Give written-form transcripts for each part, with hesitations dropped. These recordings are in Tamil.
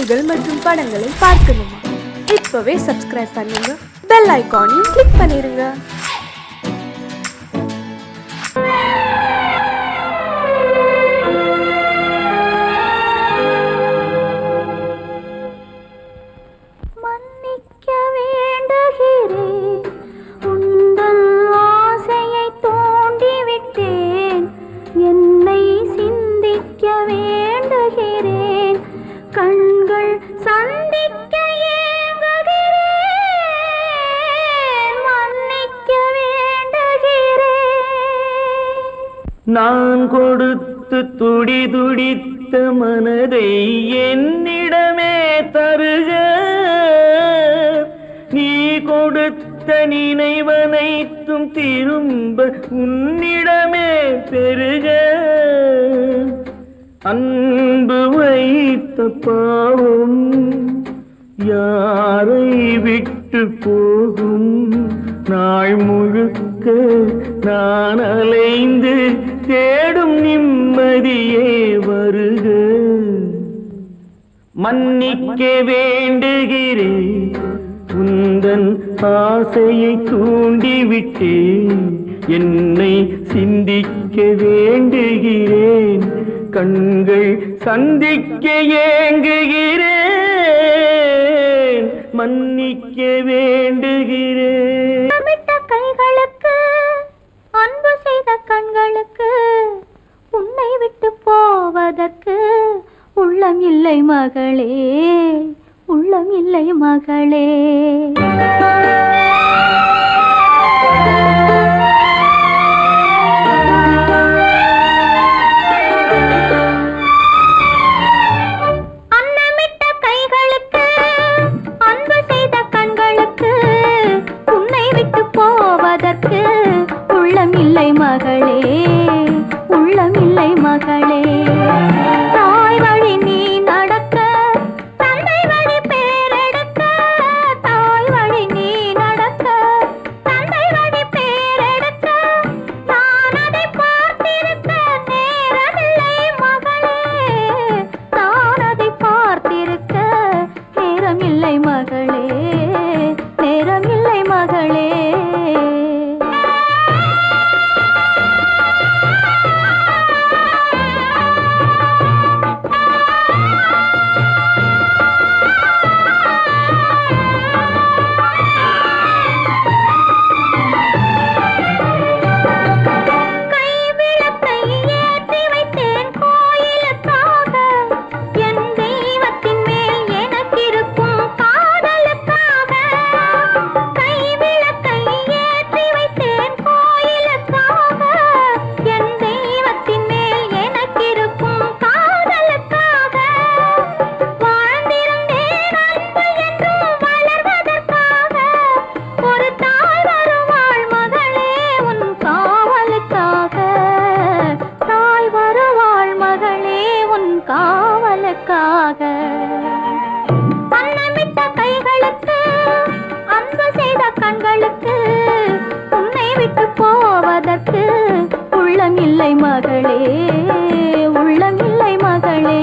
பாடல்கள் மற்றும் படங்களை பார்க்கணுமா? இப்பவே சப்ஸ்கிரைப் பண்ணுங்க, பெல் ஐகானையும் கிளிக் பண்ணிருங்க. நான் கொடுத்து துடி துடித்த மனதை என்னிடமே தருக, நீ கொடுத்த நினைவனைத்தும் திரும்ப உன்னிடமே பெருக. அன்பு வைத்த பாவம் யாரை விட்டு போகும்? நாள் முழுக்க நான் அலைந்து தேடும் நிம்மதியே வருக. மன்னிக்க வேண்டுகிறேன், உந்தன் ஆசையை தூண்டிவிட்டேன். என்னை சிந்திக்க வேண்டுகிறேன், கண்கள் சந்திக்க ஏங்குகிறேன். மன்னிக்க வேண்டுகிறேன். கைகளுக்கு அன்பு செய்த கண்களுக்கு உன்னை விட்டு போவதற்கு உள்ளம் இல்லை மகளே, உள்ளம் இல்லை மகளே. உள்ளமில்லை மகளே, உள்ளமில்லை மகளே. தாய் வழி நீ நடக்க, தந்தை வழி பேரெடுக்க. தாய் வழி நீ நடக்க, தந்தை வழி பேரெடுக்க. நான் அதை பார்த்திருக்க நேரமில்லை மகளே, நான் அதை பார்த்திருக்க நேரமில்லை மகளே, நேரமில்லை மகளே. அன்னமிட்ட கைகளுக்கு அன்பு செய்த கண்களுக்கு உன்னை விட்டு போவதற்கு உள்ளமில்லை மகளே, உள்ளமில்லை மகளே.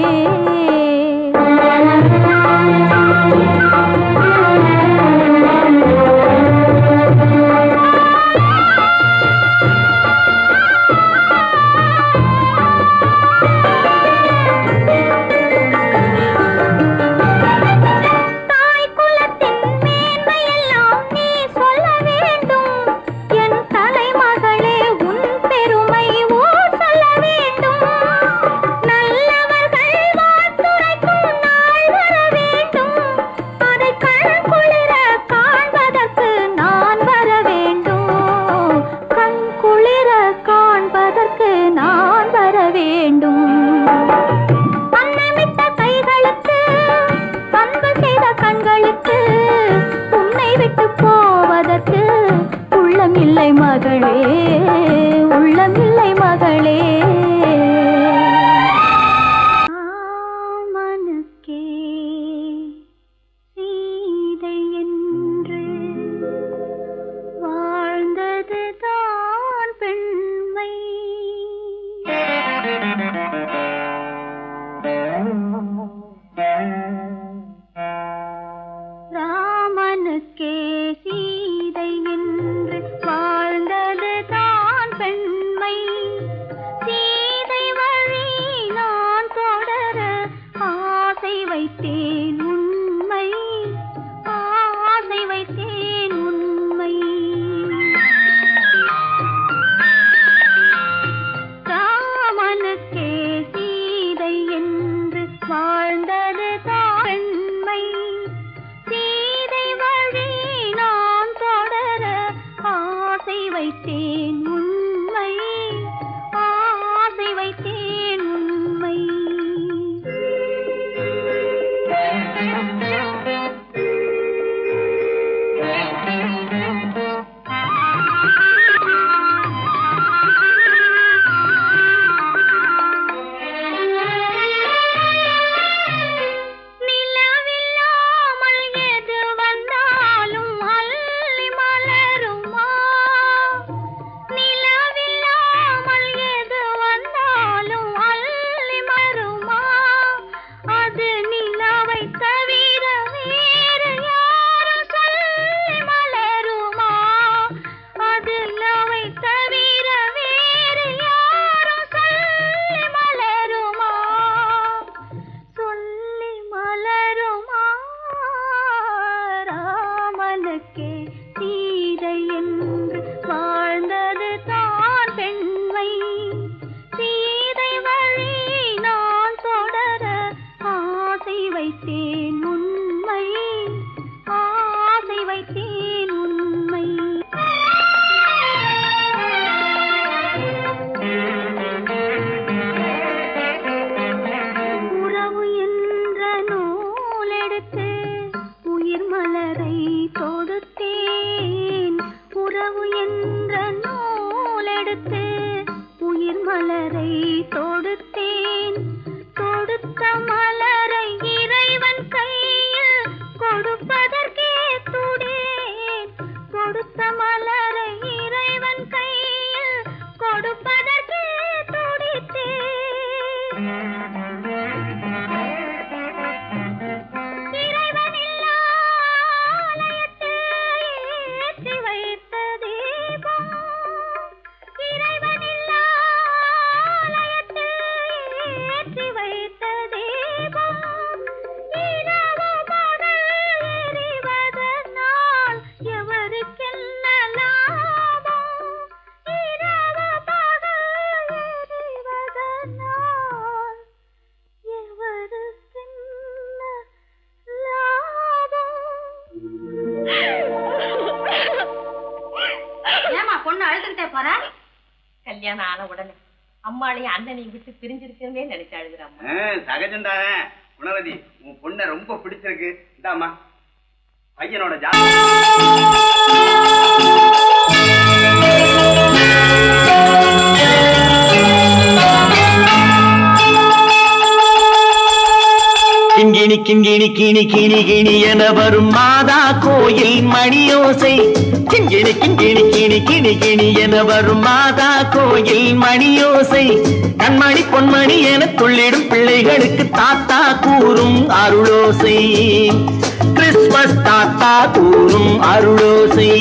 உள்ளமில்லை மகளே, உள்ளமில்லை மகளே. மனக்கே சீதை என்று வாழ்ந்ததுதான் பெண்மை. வைத்தேன் உண்மை ஆசை வைத்தேன் உண்மை ராமனுக்கே சீதை என்று வாழ்ந்தது பெண்மை சீதை வழி நான் தொடர ஆசை வைத்தேன் உண்மை ஆசை வைத்தேன் உண்மை நிலவில்லாமல் எது வந்தாலும் அள்ளி மலருமா நிலவில்லாமல் எது வந்தாலும் அள்ளி மலருமா அது நிலவை தவிர வேறு யாரும் சொல்லி மலருமா அது நிலவை தவிர வேறு யாரும் சொல்லி மலருமா சொல்லி மலருமா ராமனுக்கே சீதை என்று வாழ்ந்தது தான் பெண்மை சீதை வழி நான் தொடர ஆசை வைத்தேன் உண்மை ஆசை வைத்தேன் உண்மை உறவு என்ற நூலெடுத்து உயிர் மலரை தொடுத்தேன் உறவு என்ற நூலெடுத்து உயிர் மலரை தொடுத்தேன் தொடுத்த மலரை இறைவன் கையில் கொடுப்பதற்கே துடேன் கொடுத்த மலரை இறைவன் கையில் கொடுப்பதற்கே துடித்தேன் இறைவனில்லா ஆலயத்தில் ஏற்றி வைத்த தீபம் இறைவனில்லா ஆலயத்தில் ஏற்றி வைத்த தீபம் இரவு பகல் எரிவதனால் எவருக்கென்ன லாபம் இரவு பகல் எரிவதனால் எவருக்கென்ன லாபம் ஏமா பொண்ணு அழுதுகிட்டே போறா கல்யாணம் ஆன உடனே அம்மாளையும் அண்ணனையும் விட்டு பிரிஞ்சிருக்கவே நினைச்சு அழுகுறாம்மா சகஜம்தானே குணவதி உன் பொண்ணை ரொம்ப பிடிச்சிருக்கு இதாம்மா பையனோட ஜாதகம் கிண்கிணி கிண்கிணி கிணி கிணி கிணி என வரும் மாதா கோயில் மணியோசை கிண்கிணி கிண்கிணி கிணி கிணி கிணி என வரும் மாதா கோயில் மணியோசை கண்மணி பொன்மணி என துள்ளிடும் பிள்ளைகளுக்கு தாத்தா கூறும் அருளோசை கிறிஸ்மஸ் தாத்தா கூறும் அருளோசை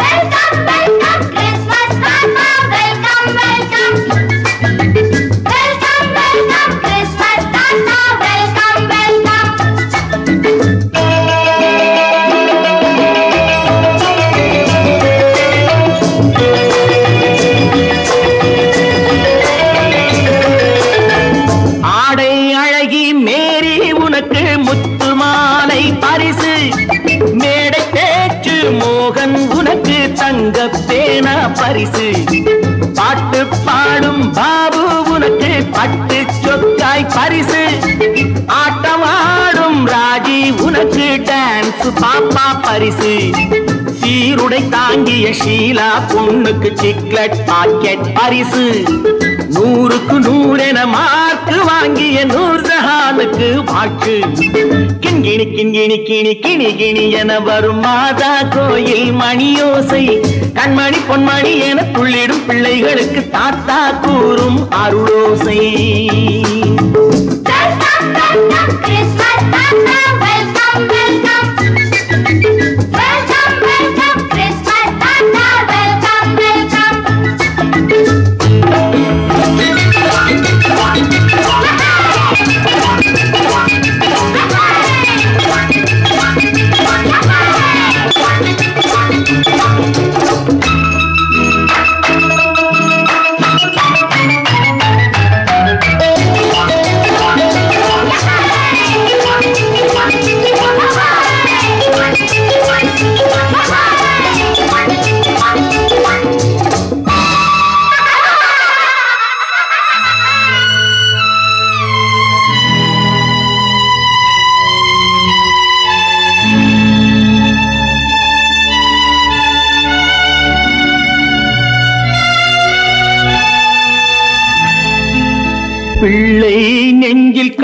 வெல்கம் வெல்கம் கிறிஸ்மஸ் தாத்தா welcome welcome welcome welcome Christmas தாத்தா வெல்கம் வெல்கம் ஆடை அழகி மேரி உனக்கு முத்து மாலை பரிசு மேடை பேச்சு மோகன் உனக்கு தங்க பேனா பரிசு பாட்டு பாடும் பாபு உனக்கு பட்டு சொக்காய் பரிசு ஆட்டம் ஆடும் ராஜி உனக்கு டான்ஸ் பாப்பா பரிசு சீருடை தாங்கிய ஷீலா பொண்ணுக்கு சிக்லெட் பாக்கெட் பரிசு 100க்கு 100 என மார்க்கு வாங்கிய நூர்ஜஹானுக்கு வாக்கு கிண்கிணி கிண்கிணி கிணி கிணி கிணி என வரும் மாதா கோயில் மணியோசை கண்மணி பொன்மணி என துள்ளிடும் பிள்ளைகளுக்கு தாத்தா கூறும் அருளோசை கிறிஸ்மஸ் தாத்தா welcome welcome welcome welcome Christmas தாத்தா வெல்கம் வெல்கம்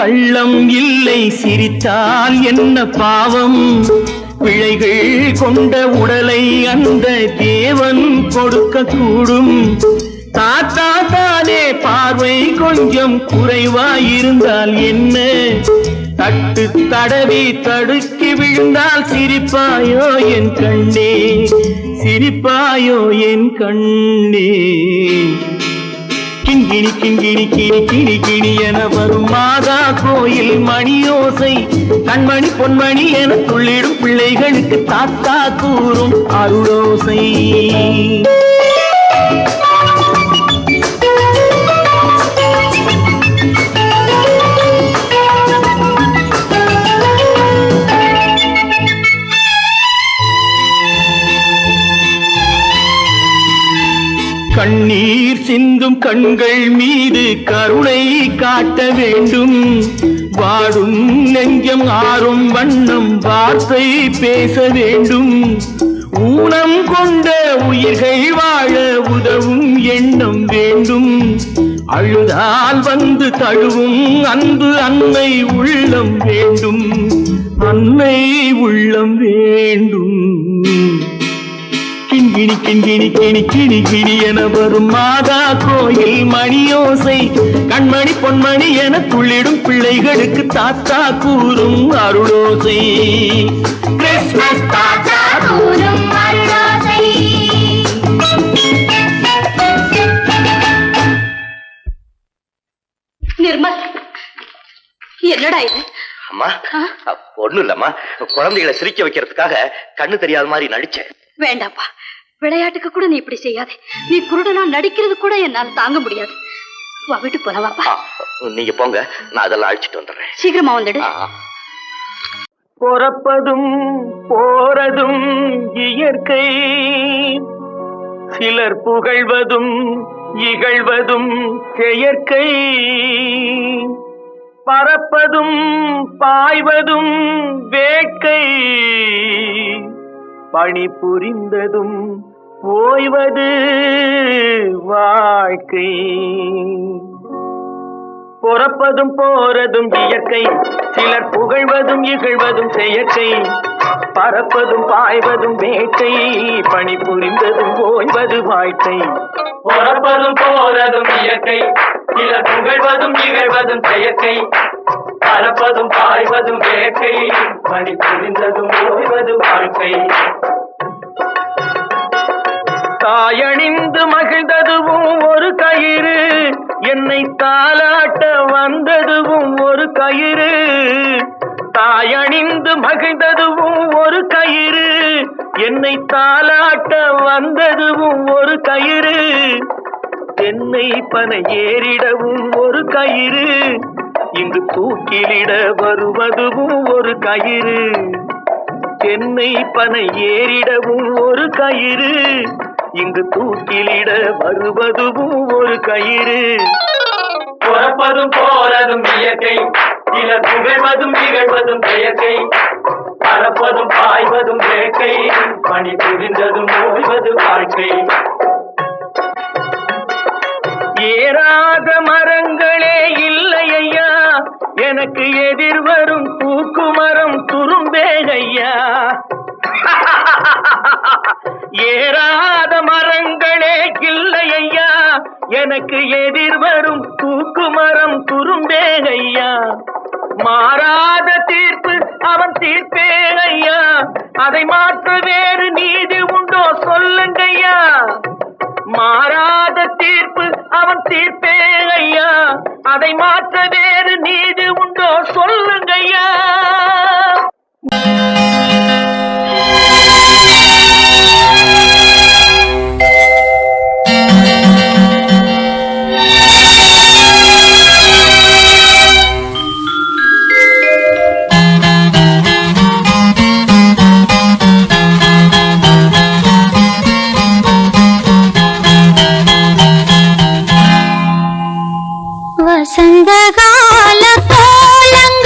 கள்ளம் இல்லை சிரித்தால் என்ன பாவம் பிழைகள் கொண்ட உடலை அந்த தேவன் கொடுக்க கூடும் தாத்தா தானே பார்வை கொஞ்சம் குறைவாயிருந்தால் என்ன தட்டு தடவி தடுக்கி விழுந்தால் சிரிப்பாயோ என் கண்ணே சிரிப்பாயோ என் கண்ணே கிண்கிணி கிண்கிணி கிணி கிணி கிணி என வரும் மாதா கோயில் மணியோசை கண்மணி பொன்மணி என துள்ளிடும் பிள்ளைகளுக்கு தாத்தா கூறும் அருளோசை கண்ணீர் சிந்தும் கண்கள் மீது கருணை காட்ட வேண்டும் வாடும் நெஞ்சம் ஆறும் வண்ணம் வார்த்தை பேச வேண்டும் ஊனம் கொண்ட உயிர்கள் வாழ உதவும் எண்ணம் வேண்டும் அழுதால் வந்து தழுவும் அன்பு அன்னை உள்ளம் வேண்டும் அன்னை உள்ளம் வேண்டும் கிண்கிணி கிண்கிணி கிணி கிணி கிணி என வரும் மாதா கோயில் மணியோசை கண்மணி பொன்மணி என துள்ளிடும் பிள்ளைகளுக்கு தாத்தா கூறும் அருளோசை கிறிஸ்துமஸ் தாத்தா கூறும் அருளோசை. நிர்மல், என்னடா இது? அம்மா ஒண்ணும் இல்லம்மா, குழந்தைகளை சிரிக்க வைக்கிறதுக்காக கண்ணு தெரியாத மாதிரி நடிச்சேன். வேண்டாப்பா, விளையாட்டுக்கு கூட நீ இப்படி செய்யாதே. நீ குருடனா நடிக்கிறது கூட என்னால தாங்க முடியாது. வா, விட்டு போலவாப்பா. நீங்க போங்க, நான் அதெல்லாம் அழிச்சிட்டு வந்துடுறேன். சீக்கிரமா வந்துடு. பொறப்பதும் போறதும் இயற்கை சிலர் புகழ்வதும் இகழ்வதும் செயற்கை பறப்பதும் பாய்வதும் வேட்கை பணி புரிந்ததும் ஓய்வது வாழ்க்கை பொறப்பதும் போறதும் இயற்கை சிலர் புகழ்வதும் இகழ்வதும் செயற்கை பறப்பதும் பாய்வதும் வேட்கை பணி புரிந்ததும் ஓய்வது வாழ்க்கை பொறப்பதும் போறதும் இயற்கை சிலர் புகழ்வதும் இகழ்வதும் செயற்கை பறப்பதும் பாய்வதும் வேட்கை பணி புரிந்ததும் ஓய்வது வாழ்க்கை தாயணிந்து மகிழ்ந்ததுவும் ஒரு கயிறு என்னை தாலாட்ட வந்ததுவும் ஒரு கயிறு தாயணிந்து மகிழ்ந்ததுவும் ஒரு கயிறு என்னை தாலாட்ட வந்ததுவும் ஒரு கயிறு தென்னை பனை ஏறிடவும் ஒரு கயிறு இங்கு தூக்கிலிட வருவதுவும் ஒரு கயிறு தென்னை பனை ஏறிடவும் ஒரு கயிறு இங்கு தூக்கிலிட வருவதுவும் ஒரு கயிறு பொறப்பதும் போறதும் இயற்கை சிலர் புகழ்வதும் இகழ்வதும் செயற்கை பறப்பதும் பாய்வதும் வேட்கை பணி புரிந்ததும் ஓய்வது வாழ்க்கை ஏறாத மரங்களே இல்லை ஐயா எனக்கு எதிர்வரும் தூக்குமரம் துரும்பே ஐயா ஏறாத மரங்களே இல்லை ஐயா எனக்கு எதிர்வரும் தூக்குமரம் துரும்பே ஐயா மாறாத தீர்ப்பு அவன் தீர்ப்பே ஐயா அதை மாற்ற வேறு நீதி உண்டோ சொல்லுங்கய்யா மாறாத தீர்ப்பு அவன் தீர்ப்பே ஐயா அதை மாற்ற வேறு நீதி உண்டோ சொல்லுங்கய்யா வசந்தகால கோலங்கள்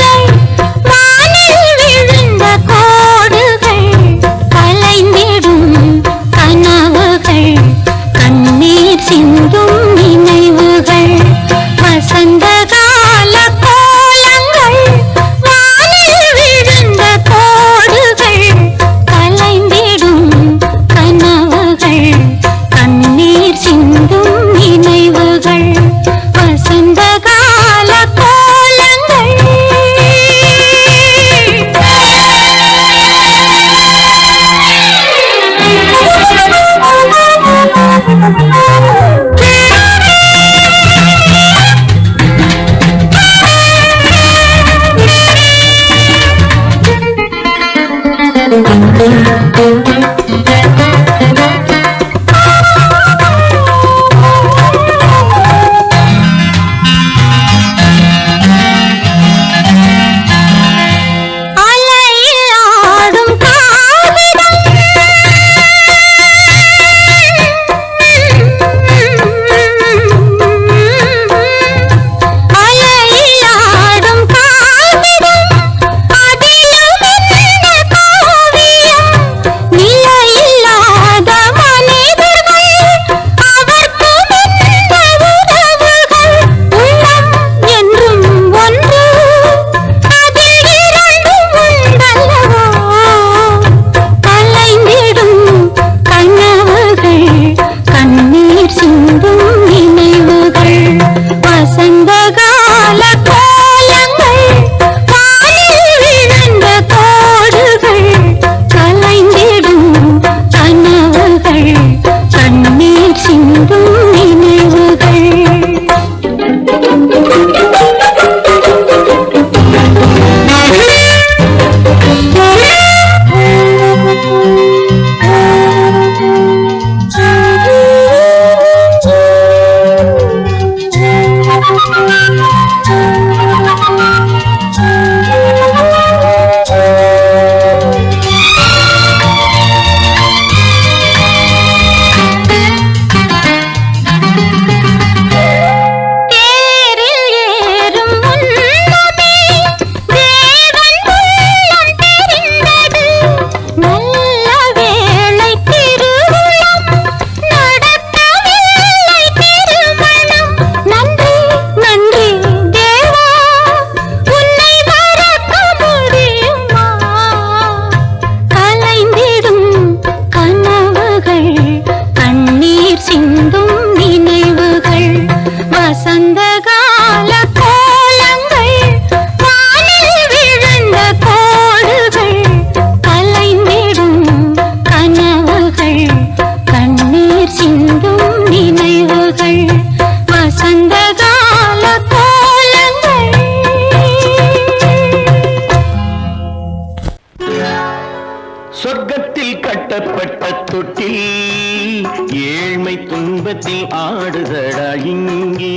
கட்டப்பட்ட தொட்டில் ஏழ்மை துன்பத்தில் ஆடுதடா இங்கே.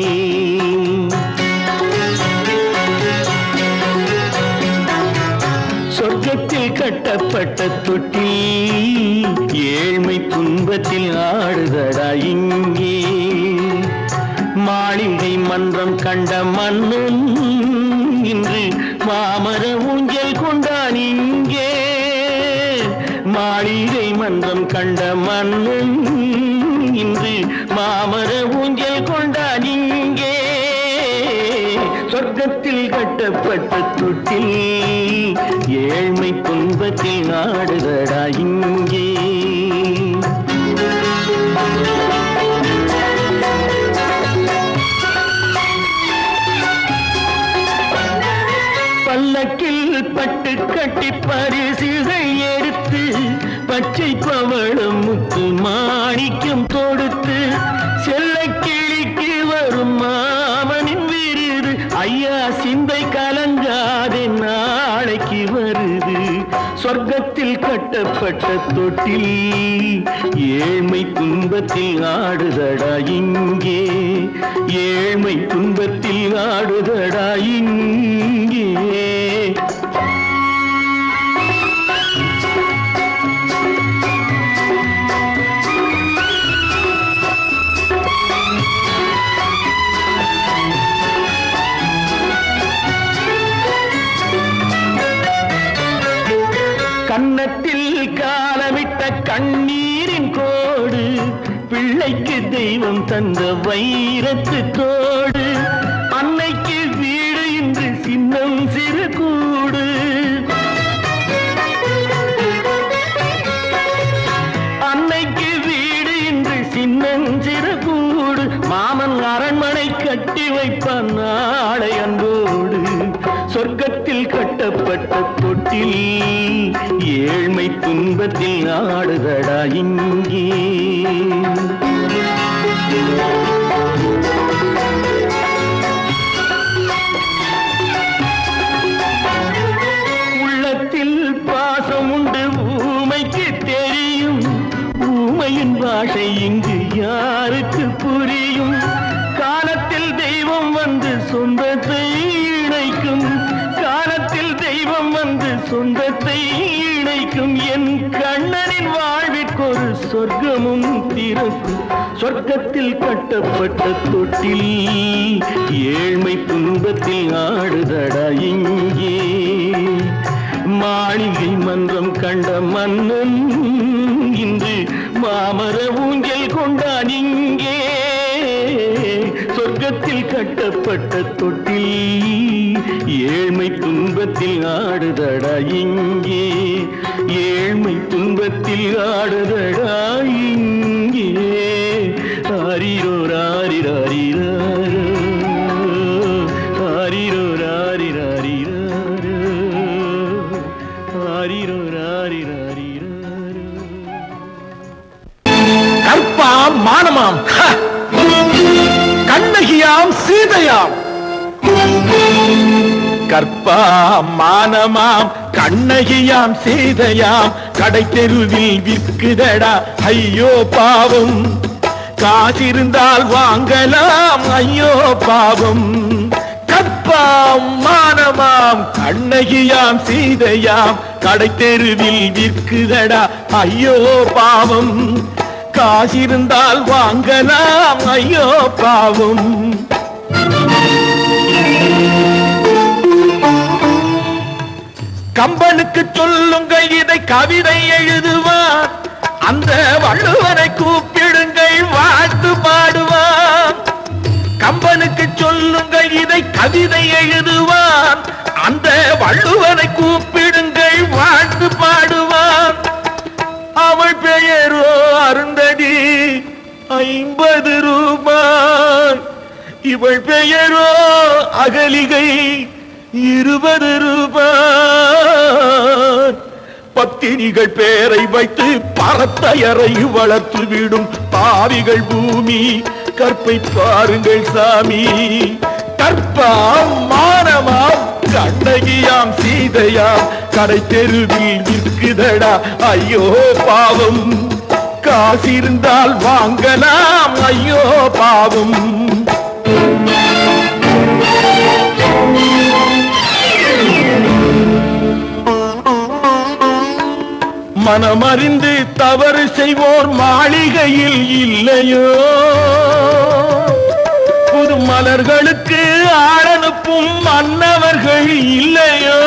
சொர்க்கத்தில் கட்டப்பட்ட தொட்டில் ஏழ்மை துன்பத்தில் ஆடுதடா இங்கே. மாளிகை மன்றம் கண்ட மன்னன் இன்று மாமர ஊஞ்சல் கொண்டான் இங்கே. மாளிகை மன்றம் கண்ட மன்னன் இன்று மாமர ஊஞ்சல் கொண்டான் இங்கே. சொர்க்கத்தில் கட்டப்பட்ட தொட்டில் ஏழ்மை துன்பத்தில் ஆடுதடா இங்கே. பல்லக்கில் பட்டு கட்டி பரிசுகள் எடுத்து பச்சை பவளம் முத்து மாணிக்கம் தொடுத்து செல்ல கிளிக்கு வரும் மாமனின் விருது. ஐயா சிந்தை கலங்காதே நாளைக்கு வருது. சொர்க்கத்தில் கட்டப்பட்ட தொட்டில் ஏழ்மை துன்பத்தில் ஆடுதடா இங்கே. ஏழ்மை துன்பத்தில் ஆடுதடா இங்கே. கன்னத்தில் காலமிட்ட கண்ணீரின் கோடு பிள்ளைக்கு தெய்வம் தந்த வைரத்து தோடு. அன்னைக்கு வீடு இன்று சின்னம் சிறு கூடு. அன்னைக்கு வீடு இன்று சின்னம் சிறு கூடு. மாமன் அரண்மனை கட்டி வைப்பான் நாளை அன்போடு. சொர்க்கத்தில் கட்டப்பட்ட தொட்டில் ஏழ்மை துன்பத்தில் ஆடுதடா இங்கே. உள்ளத்தில் பாசம் உண்டு ஊமைக்கு தெரியும். ஊமையின் பாஷை இங்கு யாருக்கு புரியும்? காலத்தில் தெய்வம் வந்து சொந்தத்தை இணைக்கும். காலத்தில் தெய்வம் வந்து சொந்தத்தை இணைக்கும். என் கண்ணனின் வாழ்விற்கொரு சொர்க்கமும் திறக்கும். சொர்க்கத்தில் கட்டப்பட்ட தொட்டில் ஏழ்மை துன்பத்தில் ஆடுதடா இங்கே. மாளிகை மன்றம் கண்ட மன்னன் இன்று மாமர ஊஞ்சல் கொண்டான் இங்கே. சொர்க்கத்தில் கட்டப்பட்ட தொட்டில் ஏழ்மை துன்பத்தில் ஆடுதடா இங்கே. ஏழ்மை துன்பத்தில் ஆடுதடா இங்கே. ஆரிரோ ராரிராரிராரோ, ஆரிரோ ராரிராரிராரோ, ஆரிரோ ராரிராரிராரோ. கற்பாம் மானமாம் கண்ணகியாம் சீதையாம். கற்பாம் மானமாம் கண்ணகியாம் சீதையாம் கடை தெருவில் விற்குதடா ஐயோ பாவம். காசிருந்தால் வாங்கலாம் ஐயோ பாவம். கற்பாம் மானமாம் கண்ணகியாம் சீதையாம் கடை தெருவில் விற்குதடா ஐயோ பாவம். காசிருந்தால் வாங்கலாம் ஐயோ பாவம். கம்பனுக்கு சொல்லுங்கள் இதை கவிதை எழுதுவான். அந்த வள்ளுவனை கூப்பிடுங்கள் வாழ்த்து பாடுவான். கம்பனுக்கு சொல்லுங்கள் இதை கவிதை எழுதுவான். அந்த வள்ளுவனை கூப்பிடுங்கள் வாழ்த்து பாடுவான். அவள் பெயரோ அருந்ததி 50 ரூபாய். இவள் பெயரோ அகலிகை 20 ரூபாய். பத்தினிகள் பேரை வைத்து பரத்தையரை வளர்த்து விடும் பாவிகள் பூமி. கற்பை பாருங்கள் சாமி. கற்பாம் மானமாம் கண்ணகியாம் சீதையாம் கடை தெருவில் விற்குதடா ஐயோ பாவம் காசிருந்தால் வாங்கலாம் ஐயோ பாவம் மனமறிந்து தவறு செய்வோர் மாளிகையில் இல்லையோ புது மலர்களுக்கு ஆளனுப்பும் மன்னவர்கள் இல்லையோ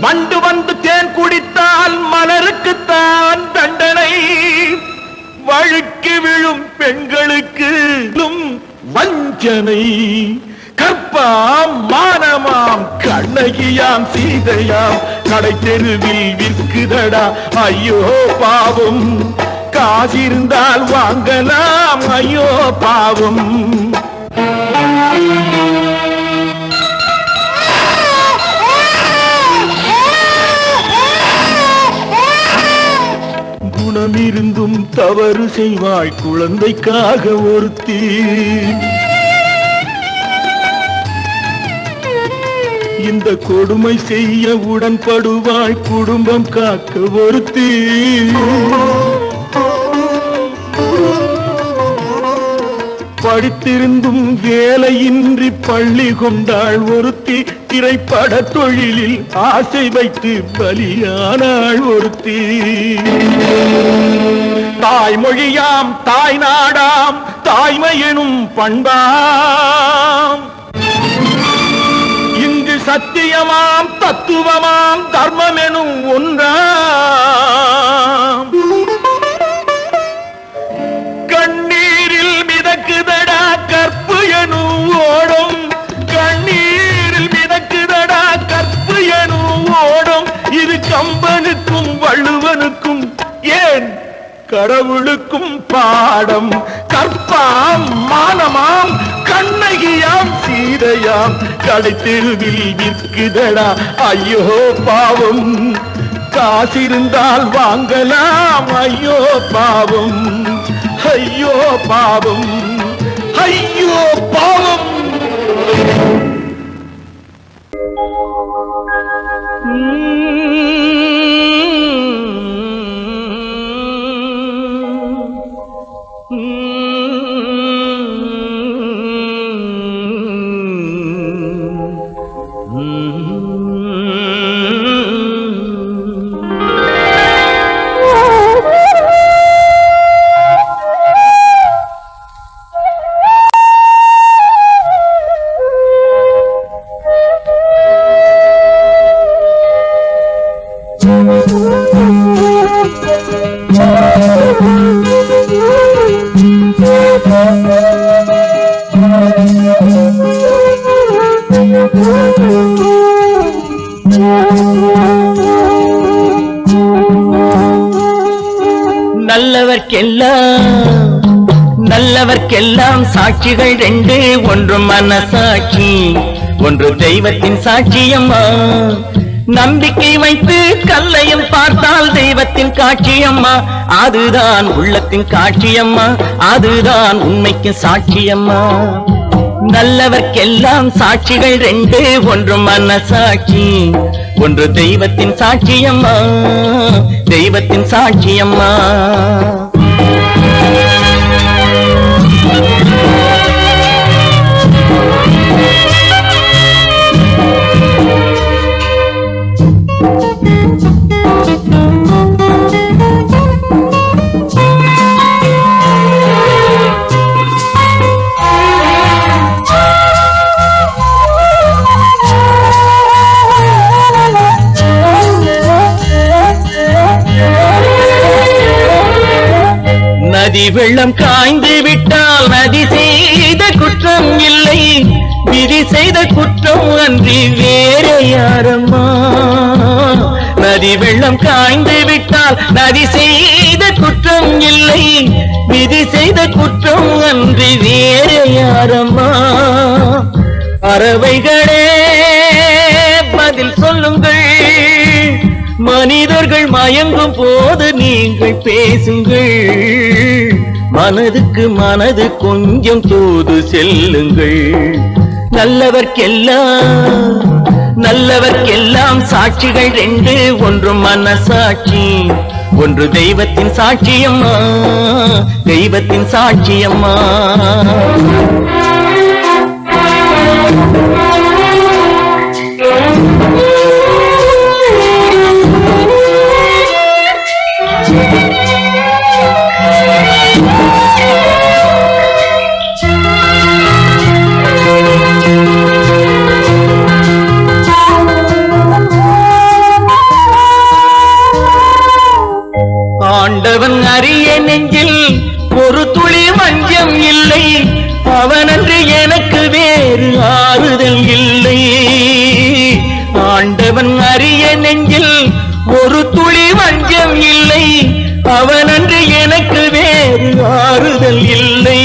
வண்டு வந்து தேன் குடித்தால் மலருக்குத்தான் தண்டனை வழுக்கி விழும் பெண்களுக்கு வஞ்சனை கற்பாம் மானமாம் கண்ணகியாம் சீதையாம் கடை தெருவில் விற்குதடா ஐயோ பாவம் காசிருந்தால் வாங்கலாம் ஐயோ பாவம் குணமிருந்தும் தவறு செய்வாய் குழந்தைக்காக ஒருத்தி இந்த கொடுமை செய்ய உடன்படுவாய் குடும்பம் காக்க ஒருத்தி படித்திருந்தும் வேலையின்றி பள்ளி கொண்டாள் ஒருத்தி திரைப்பட தொழிலில் ஆசை வைத்து பலியானாள் ஒருத்தி தாய்மொழியாம் தாய் நாடாம் தாய்மையெனும் பண்பாம் இங்கு சத்தியமாம் தத்துவமாம் தர்மம் எனும் ஒன்றாம் கண்ணீரில் மிதக்குதடா கற்பு எனும் ஓடும் கண்ணீரில் மிதக்குதடா கற்பு எனும் ஓடும் இது கம்பனுக்கும் வள்ளுவனுக்கும் ஏன் கடவுளுக்கும் பாடம் கற்பாம் மானமாம் கண்ணகியாம் சீதையாம் கடை தெருவில் விற்குதடா ஐயோ பாவம் காசிருந்தால் வாங்கலாம் ஐயோ பாவம் ஐயோ பாவம் ஐயோ பாவம் நல்லவர்க்கெல்லாம் சாட்சிகள் ரெண்டு ஒன்று மனசாட்சி ஒன்று தெய்வத்தின் சாட்சியம்மா நம்பிக்கை வைத்து கல்லையும் பார்த்தால் தெய்வத்தின் காட்சியம்மா அதுதான் உள்ளத்தின் காட்சியம்மா அதுதான் உண்மைக்கு சாட்சியம்மா நல்லவர்க்கெல்லாம் சாட்சிகள் ரெண்டு ஒன்று மனசாட்சி ஒன்று தெய்வத்தின் சாட்சியம்மா தெய்வத்தின் சாட்சியம்மா நதி வெள்ளம் காய்ந்து விட்டால் நதி செய்த குற்றம் இல்லை விதி செய்த குற்றம் அன்றி வேற யாரம்மா நதி வெள்ளம் காய்ந்து விட்டால் நதி செய்த குற்றம் இல்லை விதி செய்த குற்றம் அன்றி வேற யாரம்மா பறவைகளே பதில் சொல்லுங்கள் மனிதர்கள் மயங்கும் போது நீங்கள் பேசுங்கள் மனதுக்கு மனது கொஞ்சம் தூது செல்லுங்கள். நல்லவர்க்கெல்லாம் சாட்சிகள் ரெண்டு, ஒன்று மனசாட்சி, ஒன்று தெய்வத்தின் சாட்சியம்மா, தெய்வத்தின் சாட்சியம்மா. ஆண்டவன் அறிய நெஞ்சில் ஒரு துளி வஞ்சம் இல்லை, அவனன்று எனக்கு வேறு ஆறுதல் இல்லை. ஆண்டவன் அறிய நெஞ்சில் ஒரு துளி வஞ்சம் இல்லை, அவனன்று எனக்கு வேறு ஆறுதல் இல்லை.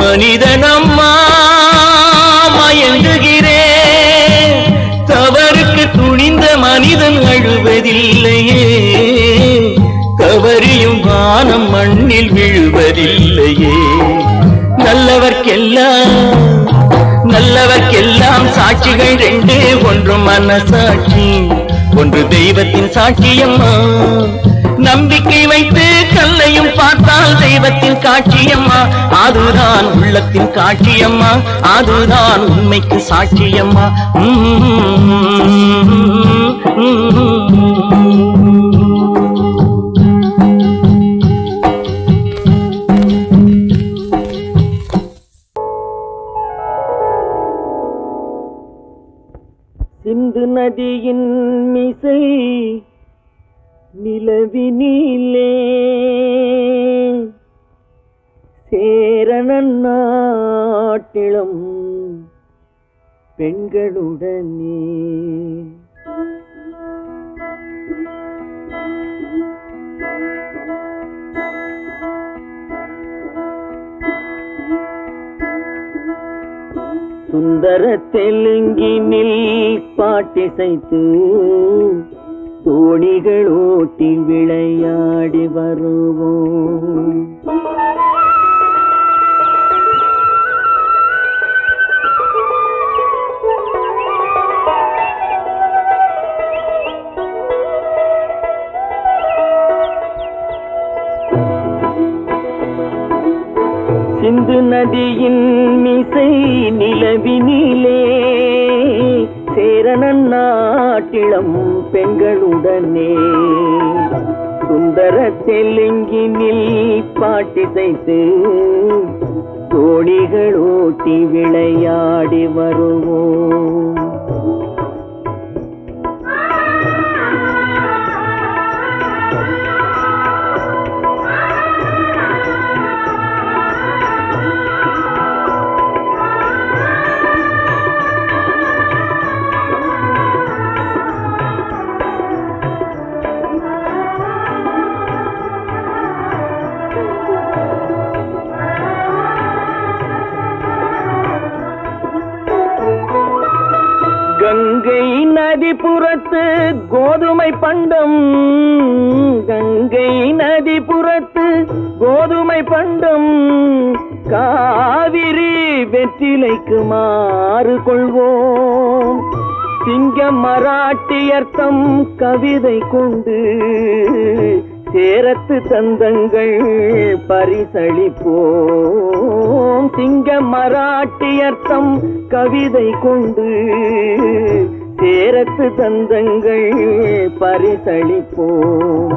மனிதனம்மா மயங்குகிறேன், தவறுக்கு துணிந்த மனிதன் அழுவதில்லையே, தவறியும் வானம் மண்ணில் விழுவதில்லையே. நல்லவர்க்கெல்லாம் சாட்சிகள் ரெண்டு, ஒன்று மனசாட்சி, ஒன்று தெய்வத்தின் சாட்சியம்மா. நம்பிக்கை வைத்து கல்லையும் பார்த்தால் தெய்வத்தின் காட்சியம்மா, அதுதான் உள்ளத்தின் காட்சியம்மா, அதுதான் உண்மைக்கு சாட்சியம்மா. சிந்து நதியின் மிசை நிலவினிலே சேரணன் நாட்டிளம் பெண்களுடனே சுந்தர தெலுங்கினில் பாட்டிசைத்து தோணிகள் ஓட்டி விளையாடி வருவோம். சிந்து நதியின் மிசை நிலவினிலே சேரணன் நாட்டிளம் பெண்களுடனே சுந்தர தெலுங்கினில் பாட்டிசைத்து தோணிகள் ஓட்டி விளையாடி வருவோம். கங்கை நதிபுறத்து கோதுமை பண்டம், கங்கை நதிபுறத்து கோதுமை பண்டம், காவிரி வெற்றிலைக்கு மாறு கொள்வோம். சிங்க மராட்டியர்த்தம் கவிதை கொண்டு சேரத்து தந்தங்கள் பரிசளிப்போம். சிங்க மராட்டியர்த்தம் கவிதை கொண்டு சேரத்து தந்தங்கள் பரிசளிப்போம்.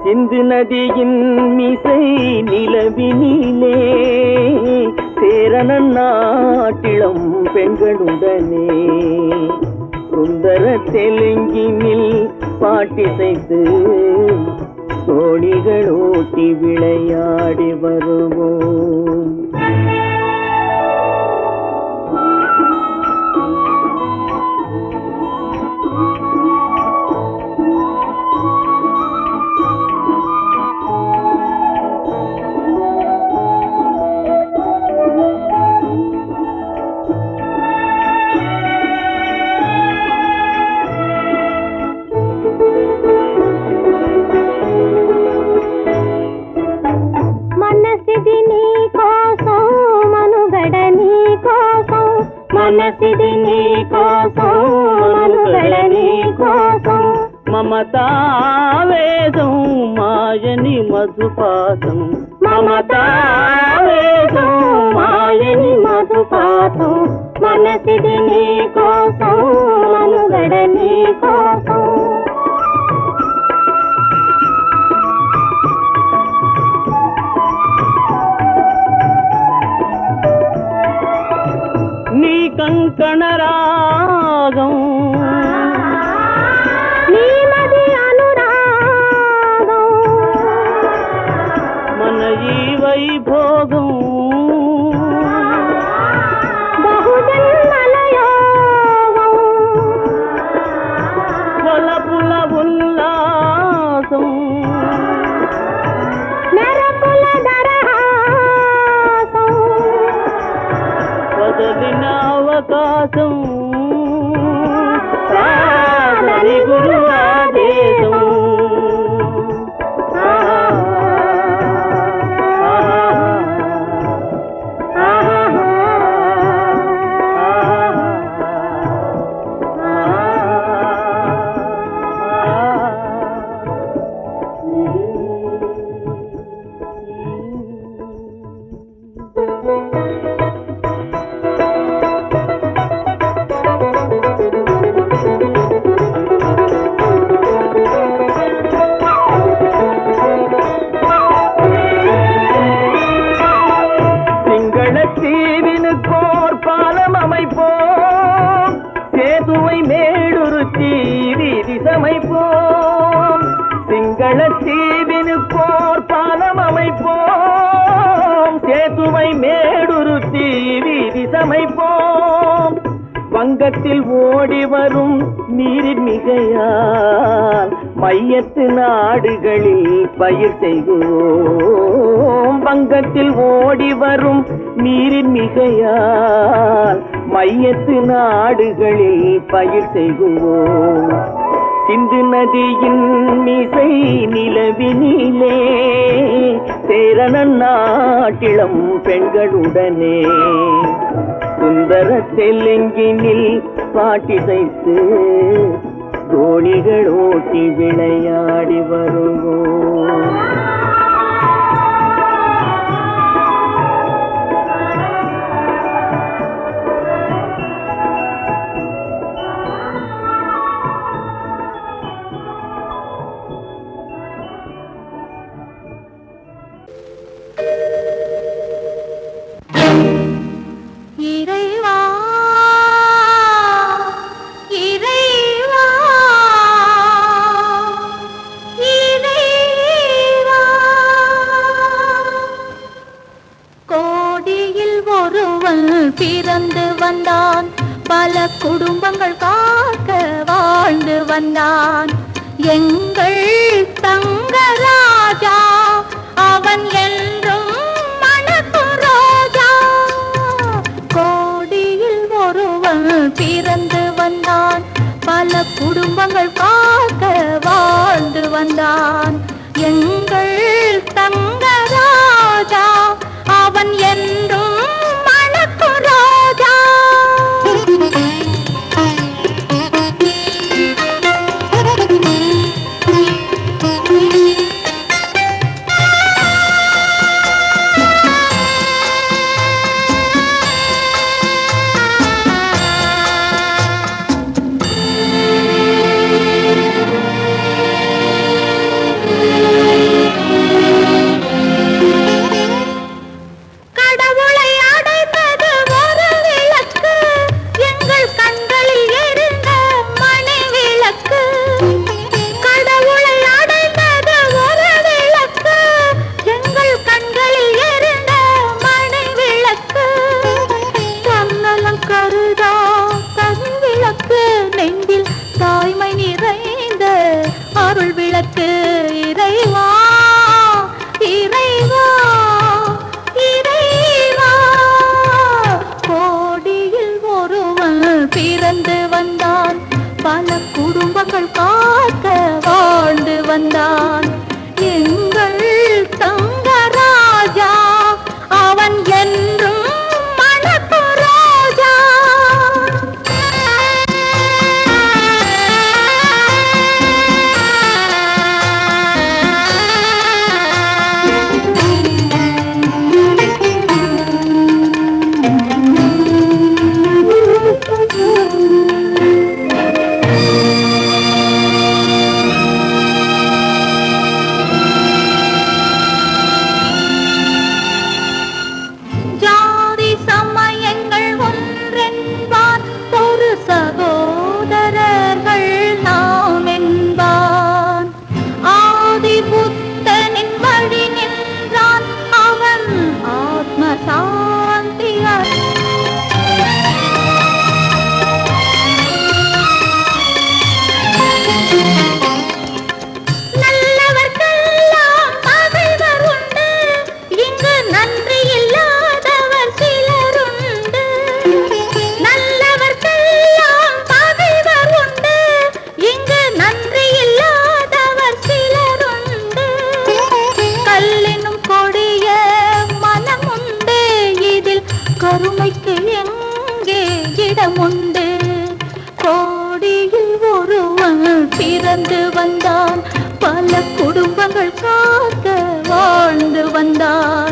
சிந்து நதியின் மிசை நிலவினிலே சேரணன் நாட்டிளம் பெண்களுடனே சுந்தர தெலுங்கினில் பாட்டிசைத்து தோணிகள் ஓட்டி விளையாடி வருவோம். మనసిది నీ కోసం మనుగడ నీ కోసం మమతావేదం మాయని మధుపాతం మమతావేదం మాయని మధుపాతం మనసిది నీ కోసం మనుగడ నీ కోసం నీ కంకణ రాగం నీలది అనురాగం మన ఈ వైభోగం బహుజన్మల యోగం వలపుల ఉల్లాసం మెరపుల దరహాసం వదలిన అవకాశం సాధని గురు ఆదేశం தீவினுக்கோர் பாலம் அமைப்போம் சேதுவை மேடுருத்தி வீதி சமைப்போம் சிங்கள தீவினுக்கோர் பாலம் அமைப்போம் சேதுவை மேடுருத்தி வீதி சமைப்போம் வங்கத்தில் ஓடி வரும் நீரின் மிகையால் மையத்து நாடுகளில் பயிர் செய்வோம் வங்கத்தில் ஓடி வரும் நீரின் மிகையால் மையத்து நாடுகளில் பயிர் செய்வோம் சிந்து நதியின் மிசை நிலவினிலே சேரணன் நாட்டிளம் பெண்களுடனே சுந்தர தெலுங்கினில் பாட்டிசைத்து தோணிகள் ஓட்டி விளையாடி வருவோம் பிறந்து வந்தான் பல குடும்பங்கள் காக்க வாழ்ந்து வந்தான் எங்கள் தங்கராஜா அவன் என்றும் மணக்கும் ரோஜா கோடியில் ஒருவன் பிறந்து வந்தான் பல குடும்பங்கள் காக்க வாழ்ந்து வந்தான் எங்கள் தங்கராஜா அவன் என்றும் கடவுள் கருணைக்கு எங்கே இடம் உண்டு? கோடியில் ஒருவன் பிறந்து வந்தான், பல குடும்பங்கள் காக்க வாழ்ந்து வந்தான்.